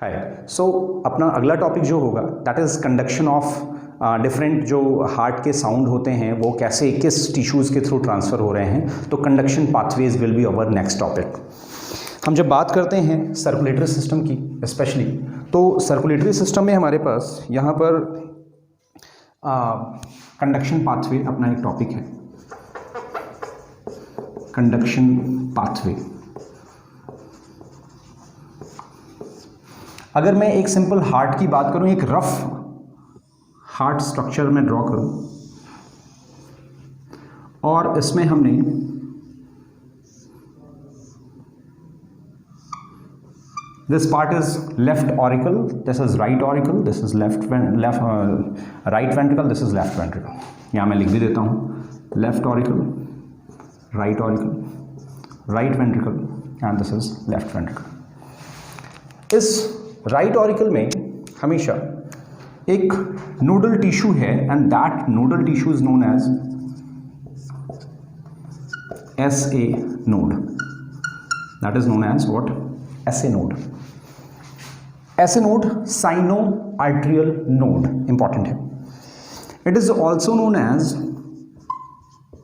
हाय अपना अगला टॉपिक जो होगा that is conduction of different जो हार्ट के साउंड होते हैं वो कैसे किस टिश्यूज़ के थ्रू ट्रांसफ़र हो रहे हैं। तो conduction pathways will be our next topic. हम जब बात करते हैं सर्कुलेटरी सिस्टम की स्पेशली, तो सर्कुलेटरी सिस्टम में हमारे पास यहाँ पर कंडक्शन पाथवे अपना एक टॉपिक है। कंडक्शन पाथवे, अगर मैं एक सिंपल हार्ट की बात करूं, एक रफ हार्ट स्ट्रक्चर में ड्रॉ करूं और इसमें हमने this part is left auricle, this is right auricle, this is right ventricle, this is left ventricle. यहां मैं लिख भी देता हूं left auricle, right auricle, right ventricle and this is left ventricle. इस राइट ऑरिकल में हमेशा एक नोडल टिश्यू है and that nodal tissue is known as SA node. That is known as what? SA node. SA node, sino-arterial node, important है. It is also known as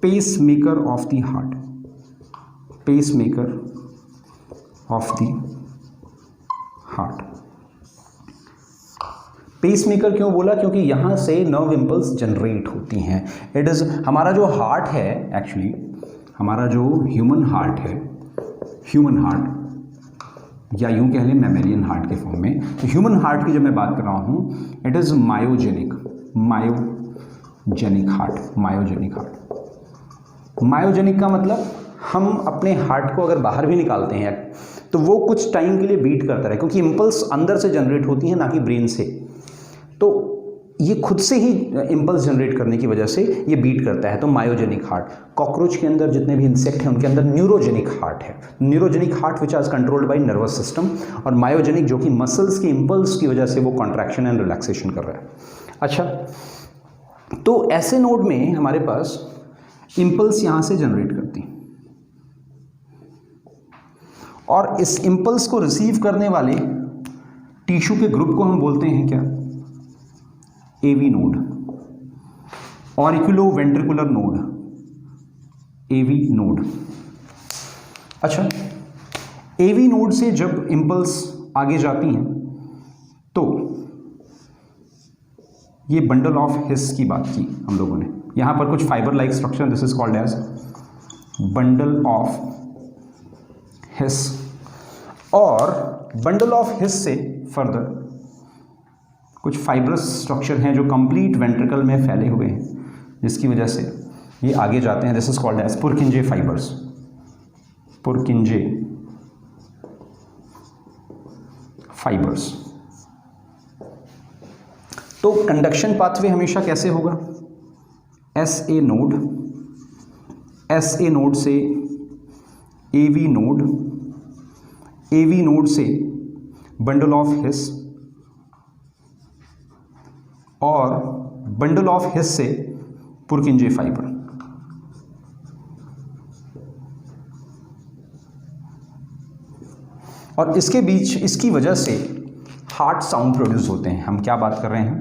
pacemaker of the heart. Pacemaker of the heart. Pacemaker क्यों बोला? क्योंकि यहाँ से nerve impulse generate होती हैं। It is हमारा जो हार्ट है, एक्चुअली हमारा जो ह्यूमन हार्ट है, ह्यूमन हार्ट या यूँ कह लें मैमेलियन हार्ट के फॉर्म में, तो ह्यूमन हार्ट की जब मैं बात कर रहा हूँ, it is myogenic, myogenic heart, myogenic heart. Myogenic का मतलब हम अपने हार्ट को अगर बाहर भी निकालते हैं तो वो कुछ टाइम के लिए बीट करता रहे, क्योंकि इम्पल्स अंदर से जनरेट होती हैं ना कि ब्रेन से। तो ये खुद से ही इम्पल्स जनरेट करने की वजह से ये बीट करता है, तो मायोजेनिक हार्ट। कॉकरोच के अंदर जितने भी इंसेक्ट हैं उनके अंदर न्यूरोजेनिक हार्ट है। Neurogenic heart which are controlled by nervous system, और मायोजेनिक जो कि मसल्स के इम्पल्स की वजह से वो कॉन्ट्रैक्शन एंड रिलैक्सेशन कर रहा है। अच्छा, तो ऐसे नोड में हमारे पास इम्पल्स यहाँ से जनरेट करती हैं और इस इम्पल्स को रिसीव करने वाले टिश्यू के ग्रुप को हम बोलते हैं क्या? AV node, auriculo ventricular node, AV node. अच्छा, AV नोड से जब इम्पल्स आगे जाती हैं तो ये बंडल ऑफ हिस की बात की हम लोगों ने। यहां पर कुछ fibre like structure, this is called as bundle of His, और बंडल ऑफ हिस से फर्दर कुछ फाइब्रस स्ट्रक्चर हैं जो कंप्लीट वेंट्रिकल में फैले हुए हैं, जिसकी वजह से ये आगे जाते हैं। This is called as Purkinje fibres, Purkinje fibres. तो कंडक्शन पाथवे हमेशा कैसे होगा? SA नोड, SA नोड से AV नोड, AV नोड से बंडल ऑफ हिस, और बंडल ऑफ हिस से पुरकिंजे फाइबर। और इसके बीच, इसकी वजह से हार्ट साउंड प्रोड्यूस होते हैं। हम क्या बात कर रहे हैं?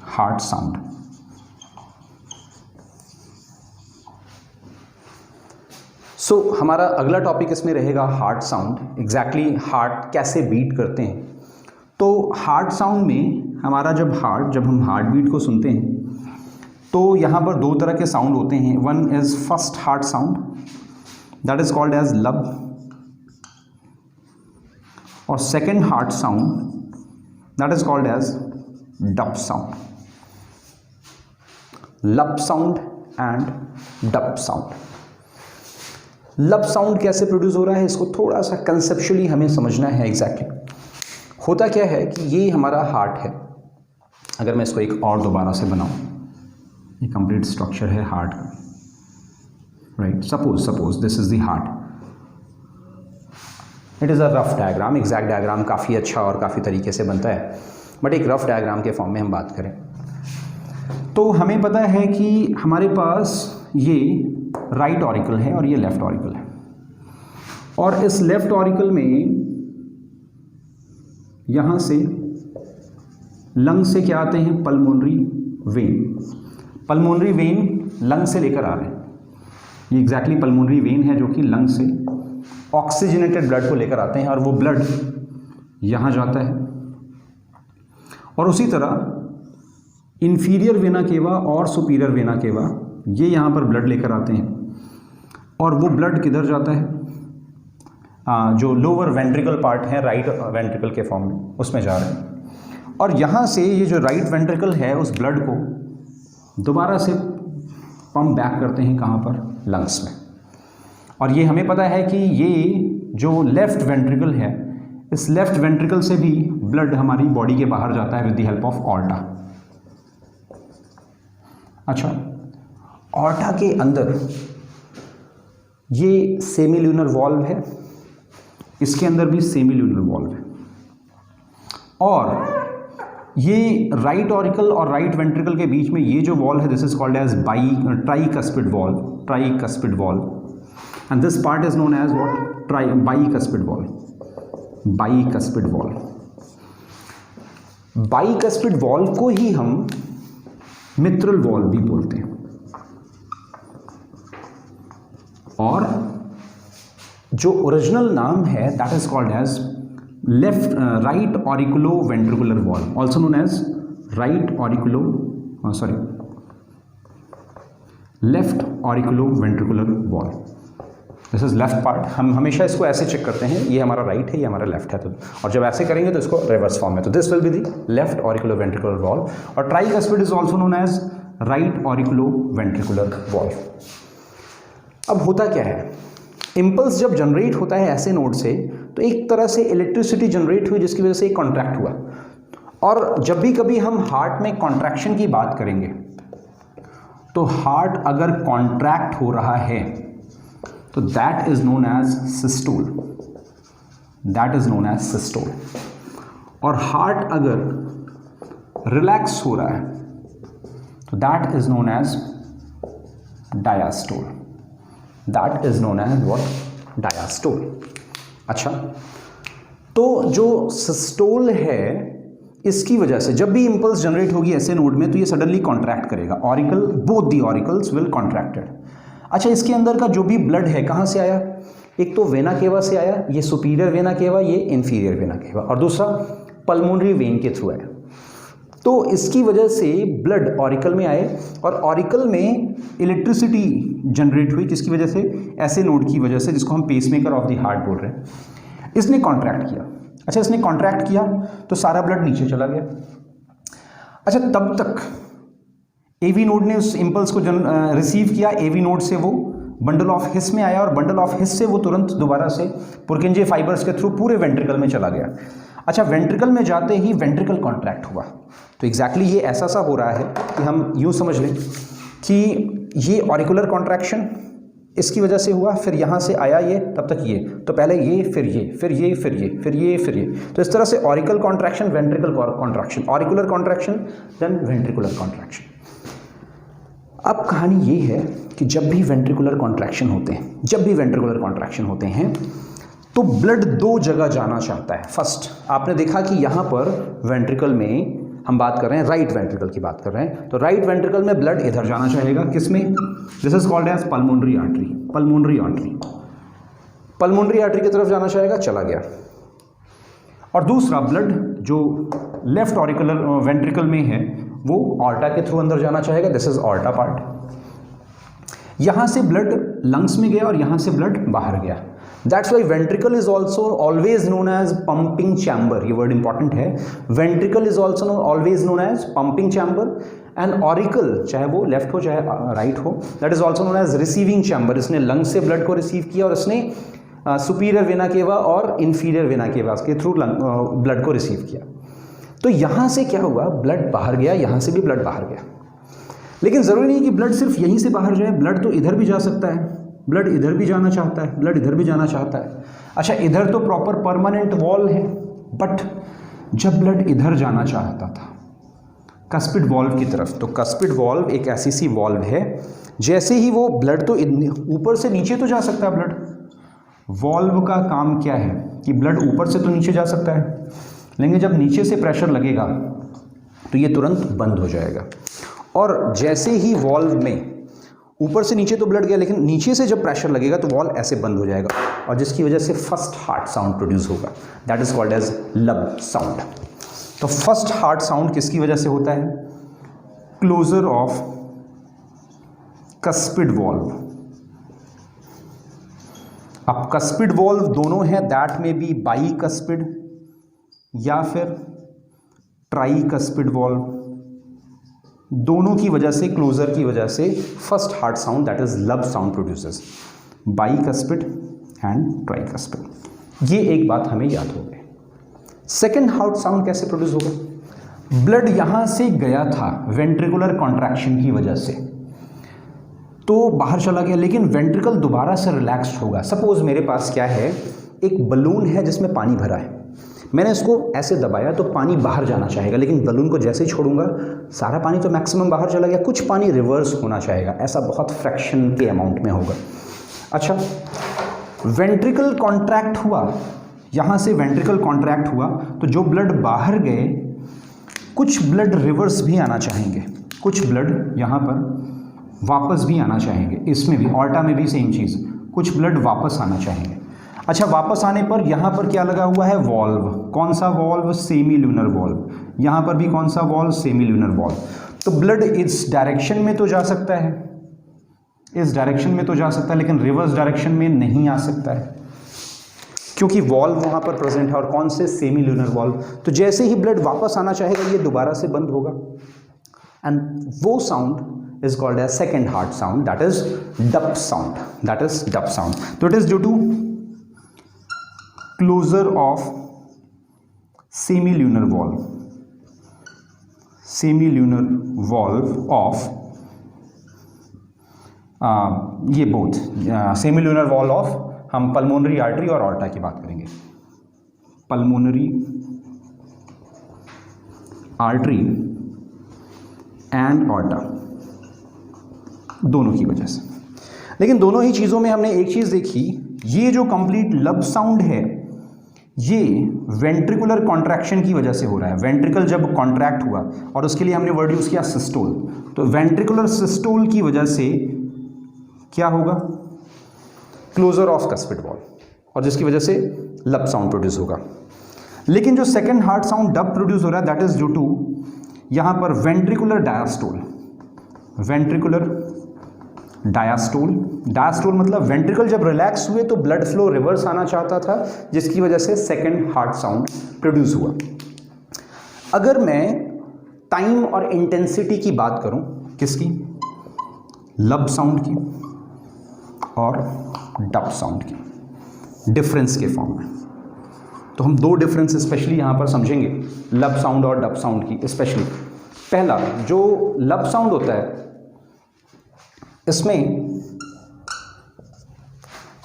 Heart sound. हमारा अगला टॉपिक इसमें रहेगा हार्ट साउंड। एग्जैक्टली हार्ट कैसे बीट करते हैं। तो हार्ट साउंड में हमारा जब हम हार्ट बीट को सुनते हैं तो यहाँ पर दो तरह के साउंड होते हैं। One is first heart sound, that is called as lub, और second heart sound that is called as dub sound. Lub sound and dub sound. Lub sound कैसे प्रोड्यूस हो रहा है, इसको थोड़ा सा कंसेप्चुअली हमें समझना है। एग्जैक्टली होता क्या है कि ये हमारा हार्ट है। अगर मैं इसको एक और दोबारा से बनाऊं, ये कंप्लीट स्ट्रक्चर है हार्ट का, right? Suppose this is the heart. It is a rough diagram. Exact diagram काफ़ी अच्छा और काफ़ी तरीके से बनता है, बट एक रफ डायग्राम के फॉर्म में हम बात करें तो हमें पता है कि हमारे पास ये राइट ऑरिकल है और ये लेफ्ट ऑरिकल है, और इस लेफ्ट ऑरिकल में यहाँ से लंग से क्या आते हैं, pulmonary vein. Pulmonary vein lung से लेकर आ रहे हैं, ये एग्जैक्टली पल्मोनरी वेन है जो कि लंग से ऑक्सीजनेटेड ब्लड को लेकर आते हैं और वो ब्लड यहाँ जाता है। और उसी तरह इंफीरियर वेना केवा और सुपीरियर वेना केवा ये यहाँ पर ब्लड लेकर आते हैं और वो ब्लड किधर जाता है, जो लोअर वेंट्रिकल पार्ट है राइट वेंट्रिकल के फॉर्म में, उसमें जा रहे हैं। और यहाँ से ये जो राइट वेंट्रिकल है उस ब्लड को दोबारा से पंप बैक करते हैं कहाँ पर, लंग्स में। और ये हमें पता है कि ये जो लेफ्ट वेंट्रिकल है, इस लेफ्ट वेंट्रिकल से भी ब्लड हमारी बॉडी के बाहर जाता है with the help of aorta. अच्छा, ऑर्टा के अंदर ये सेमील्यूनर वॉल्व है, इसके अंदर भी सेमील्यूनर वॉल्व है। और ये राइट ऑरिकल और राइट वेंट्रिकल के बीच में ये जो वॉल्व है, this is called as tricuspid valve, tricuspid valve. And this part is known as what, bicuspid valve, bicuspid valve. Bicuspid valve को ही हम मित्रल वॉल्व भी बोलते हैं। और जो ओरिजिनल नाम है that is called as left right auriculo ventricular valve, also known as right auriculo left auriculo ventricular valve. This is left part. हम हमेशा इसको ऐसे चेक करते हैं, ये हमारा राइट है, ये हमारा लेफ्ट है, तो और जब ऐसे करेंगे तो इसको रिवर्स फॉर्म में, तो this will be the left auriculo ventricular valve. और tricuspid is also known as right auriculo ventricular valve. अब होता क्या है, इम्पल्स जब जनरेट होता है ऐसे नोड से, तो एक तरह से इलेक्ट्रिसिटी जनरेट हुई जिसकी वजह से एक कॉन्ट्रैक्ट हुआ। और जब भी कभी हम हार्ट में कॉन्ट्रैक्शन की बात करेंगे तो हार्ट अगर कॉन्ट्रैक्ट हो रहा है तो that is known as systole, that is known as systole. और हार्ट अगर रिलैक्स हो रहा है तो that is known as diastole, that is known as what, diastole. अच्छा, तो जो सिस्टोल है इसकी वजह से जब भी इंपल्स जनरेट होगी ऐसे नोड में तो ये सडनली कॉन्ट्रैक्ट करेगा, auricle, both the auricles will contracted. अच्छा, इसके अंदर का जो भी ब्लड है कहाँ से आया, एक तो वेना केवा से आया, ये सुपीरियर वेना केवा, ये इंफीरियर वेना केवा, और दूसरा पल्मोनरी वेन के थ्रू आया। तो इसकी वजह से ब्लड ऑरिकल में आए और ऑरिकल में इलेक्ट्रिसिटी जनरेट हुई, किसकी वजह से, ऐसे नोड की वजह से, जिसको हम पेसमेकर ऑफ द हार्ट बोल रहे हैं। इसने कॉन्ट्रैक्ट किया। अच्छा, इसने कॉन्ट्रैक्ट किया तो सारा ब्लड नीचे चला गया। अच्छा, तब तक एवी नोड ने उस इंपल्स को रिसीव किया, एवी नोड से वो बंडल ऑफ हिस में आया और बंडल ऑफ हिस से वो तुरंत दोबारा से पुरकिंजे फाइबर्स के थ्रू पूरे वेंट्रिकल में चला गया। अच्छा, वेंट्रिकल में जाते ही वेंट्रिकल कॉन्ट्रैक्ट हुआ। तो एग्जैक्टली ये ऐसा सा हो रहा है कि हम यूँ समझ लें कि ये ऑरिकुलर कॉन्ट्रैक्शन इसकी वजह से हुआ, फिर यहाँ से आया ये, तब तक ये, तो पहले ये, फिर ये, फिर ये, फिर ये, फिर ये, फिर ये। तो इस तरह से auricle contraction, ventricle contraction, auricular contraction, then ventricular contraction. अब कहानी ये है कि जब भी वेंट्रिकुलर कॉन्ट्रैक्शन होते हैं, जब भी वेंट्रिकुलर कॉन्ट्रैक्शन होते हैं तो ब्लड दो जगह जाना चाहता है। फर्स्ट, आपने देखा कि यहाँ पर वेंट्रिकल में हम बात कर रहे हैं, राइट वेंट्रिकल की बात कर रहे हैं, तो राइट वेंट्रिकल में ब्लड इधर जाना चाहेगा, किसमें, this is called as pulmonary artery, pulmonary artery, pulmonary artery की तरफ जाना चाहेगा, चला गया। और दूसरा ब्लड जो लेफ्ट ऑरिकुलर वेंट्रिकल में है वो ऑर्टा के थ्रू अंदर जाना चाहेगा, दिस इज ऑर्टा पार्ट। यहाँ से ब्लड लंग्स में गया और यहाँ से ब्लड बाहर गया। That's why ventricle is also always known as pumping chamber, ये वर्ड इंपॉर्टेंट है। Ventricle is also always known as pumping chamber and auricle, चाहे वो लेफ्ट हो चाहे राइट हो, that is also known as receiving chamber. इसने lung से blood को रिसीव किया और इसने सुपीरियर वेना केवा और इंफीरियर वेना केवा के थ्रू ब्लड को रिसीव किया। तो यहाँ से क्या हुआ, ब्लड बाहर गया, यहाँ से भी ब्लड बाहर गया। लेकिन ज़रूरी नहीं कि ब्लड सिर्फ यहीं से बाहर जाए, ब्लड तो इधर भी जा सकता है, ब्लड इधर भी जाना चाहता है, ब्लड इधर भी जाना चाहता है। अच्छा, इधर तो प्रॉपर परमानेंट वॉल है, बट जब ब्लड इधर जाना चाहता था कस्पिड वॉल्व की तरफ, तो कस्पिड वॉल्व एक ऐसी सी वॉल्व है, जैसे ही वो ब्लड तो ऊपर से नीचे तो जा सकता है ब्लड, वॉल्व का काम क्या है कि ब्लड ऊपर से तो नीचे जा सकता है, लेकिन जब नीचे से प्रेशर लगेगा तो ये तुरंत बंद हो जाएगा। और जैसे ही वॉल्व में ऊपर से नीचे तो ब्लड गया, लेकिन नीचे से जब प्रेशर लगेगा तो वॉल्व ऐसे बंद हो जाएगा, और जिसकी वजह से फर्स्ट हार्ट साउंड प्रोड्यूस होगा, that is called as lub sound. तो फर्स्ट हार्ट साउंड किसकी वजह से होता है? Closure of cuspid valve. अब कस्पिड वॉल्व दोनों हैं, दैट में बी बाई कस्पिड या फिर ट्राई कस्पिड वॉल्व, दोनों की वजह से, क्लोजर की वजह से first heart sound that is लब sound produces, by cuspid and try cuspid. ये एक बात हमें याद हो गई। सेकेंड हार्ट साउंड कैसे प्रोड्यूस होगा? ब्लड यहां से गया था वेंट्रिकुलर कॉन्ट्रैक्शन की वजह से, तो बाहर चला गया, लेकिन वेंट्रिकल दोबारा से रिलैक्स्ड होगा। सपोज मेरे पास क्या है, एक बलून है जिसमें पानी भरा है, मैंने इसको ऐसे दबाया तो पानी बाहर जाना चाहेगा, लेकिन बलून को जैसे ही छोड़ूंगा सारा पानी तो मैक्सिमम बाहर चला गया, कुछ पानी रिवर्स होना चाहेगा, ऐसा बहुत फ्रैक्शन के अमाउंट में होगा। अच्छा, वेंट्रिकल कॉन्ट्रैक्ट हुआ, यहाँ से वेंट्रिकल कॉन्ट्रैक्ट हुआ तो जो ब्लड बाहर गए, कुछ ब्लड रिवर्स भी आना चाहेंगे, कुछ ब्लड यहाँ पर वापस भी आना चाहेंगे। इसमें भी ऑर्टा में भी सेम चीज़, कुछ ब्लड वापस आना चाहेंगे। अच्छा, वापस आने पर यहाँ पर क्या लगा हुआ है? वॉल्व। कौन सा वॉल्व? Semi lunar valve. यहाँ पर भी कौन सा वॉल्व? Semi lunar valve. तो ब्लड इस डायरेक्शन में तो जा सकता है, इस डायरेक्शन में तो जा सकता है, लेकिन रिवर्स डायरेक्शन में नहीं आ सकता है, क्योंकि वॉल्व वहाँ पर प्रेजेंट है। और कौन से? Semi lunar valve. तो जैसे ही ब्लड वापस आना चाहेगा, ये दोबारा से बंद होगा, एंड वो sound is called as second heart sound, that is dup sound, that is dup sound. तो it is due to closure of semi lunar valve, semi lunar valve of ये both semi lunar valve of, हम pulmonary artery और aorta की बात करेंगे, pulmonary artery and aorta, दोनों की वजह से। लेकिन दोनों ही चीज़ों में हमने एक चीज़ देखी, ये जो कंप्लीट लब साउंड है ये वेंट्रिकुलर कॉन्ट्रैक्शन की वजह से हो रहा है। वेंट्रिकल जब कॉन्ट्रैक्ट हुआ, और उसके लिए हमने वर्ड यूज़ किया सिस्टोल, तो वेंट्रिकुलर सिस्टोल की वजह से क्या होगा? क्लोजर ऑफ कस्पिड वॉल्व, और जिसकी वजह से लब साउंड प्रोड्यूस होगा। लेकिन जो second heart sound dub produce हो रहा है, दैट इज ड्यू टू यहाँ पर वेंट्रिकुलर डायास्टोल, वेंट्रिकुलर डायास्टोल। डायास्टोल मतलब वेंट्रिकल जब रिलैक्स हुए तो ब्लड फ्लो रिवर्स आना चाहता था, जिसकी वजह से सेकेंड हार्ट साउंड प्रोड्यूस हुआ। अगर मैं टाइम और इंटेंसिटी की बात करूं, किसकी? लब साउंड की और डब साउंड की, डिफरेंस के फॉर्म में, तो हम दो डिफरेंस स्पेशली यहाँ पर समझेंगे, लब साउंड और डब साउंड की स्पेशली। पहला, जो लब साउंड होता है इसमें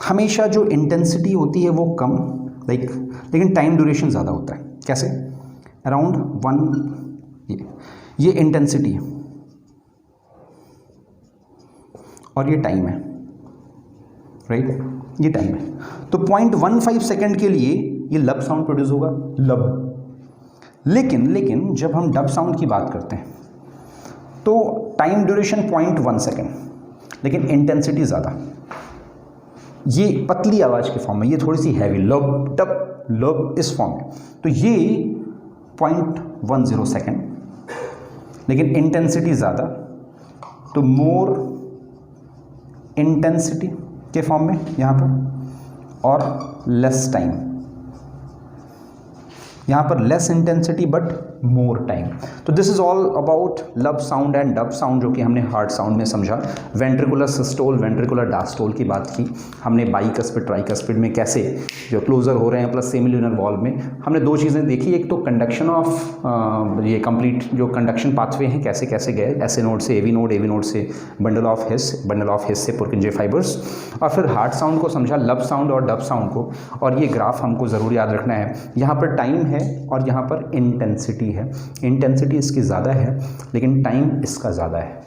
हमेशा जो इंटेंसिटी होती है वो कम, लेकिन टाइम ड्यूरेशन ज़्यादा होता है। कैसे? अराउंड 1, ये इंटेंसिटी है और ये टाइम है, राइट? ये टाइम है। तो 0.15 सेकेंड के लिए ये लब साउंड प्रोड्यूस होगा, लब। लेकिन जब हम डब साउंड की बात करते हैं तो टाइम ड्यूरेशन 0.1 सेकेंड, लेकिन इंटेंसिटी ज़्यादा। ये पतली आवाज़ के फॉर्म में, ये थोड़ी सी हैवी, लब डब लब इस फॉर्म में, तो ये 0.10 सेकेंड, लेकिन इंटेंसिटी ज़्यादा, तो मोर इंटेंसिटी के फॉर्म में यहाँ पर, और लेस टाइम, यहाँ पर less intensity but more time. तो this is all about lub sound and dub sound, जो कि हमने हार्ट साउंड में समझा। वेंट्रिकुलर सिस्टोल, वेंट्रिकुलर डायस्टोल की बात की हमने, बाइकस्पिड ट्राइकस्पिड में कैसे जो क्लोजर हो रहे हैं, प्लस सेमी ल्यूनर वॉल्व में हमने दो चीज़ें देखी। एक तो कंडक्शन ऑफ ये कंप्लीट जो कंडक्शन पाथवे हैं कैसे कैसे गए, एस नोड से एवी नोड से बंडल ऑफ हिस से पुरकिंजे फाइबर्स, और फिर हार्ट साउंड को समझा, लब साउंड और डब साउंड को। और ये ग्राफ हमको ज़रूर याद रखना है, यहाँ पर टाइम है और यहाँ पर इंटेंसिटी है। इंटेंसिटी इसकी ज़्यादा है लेकिन टाइम इसका ज़्यादा है।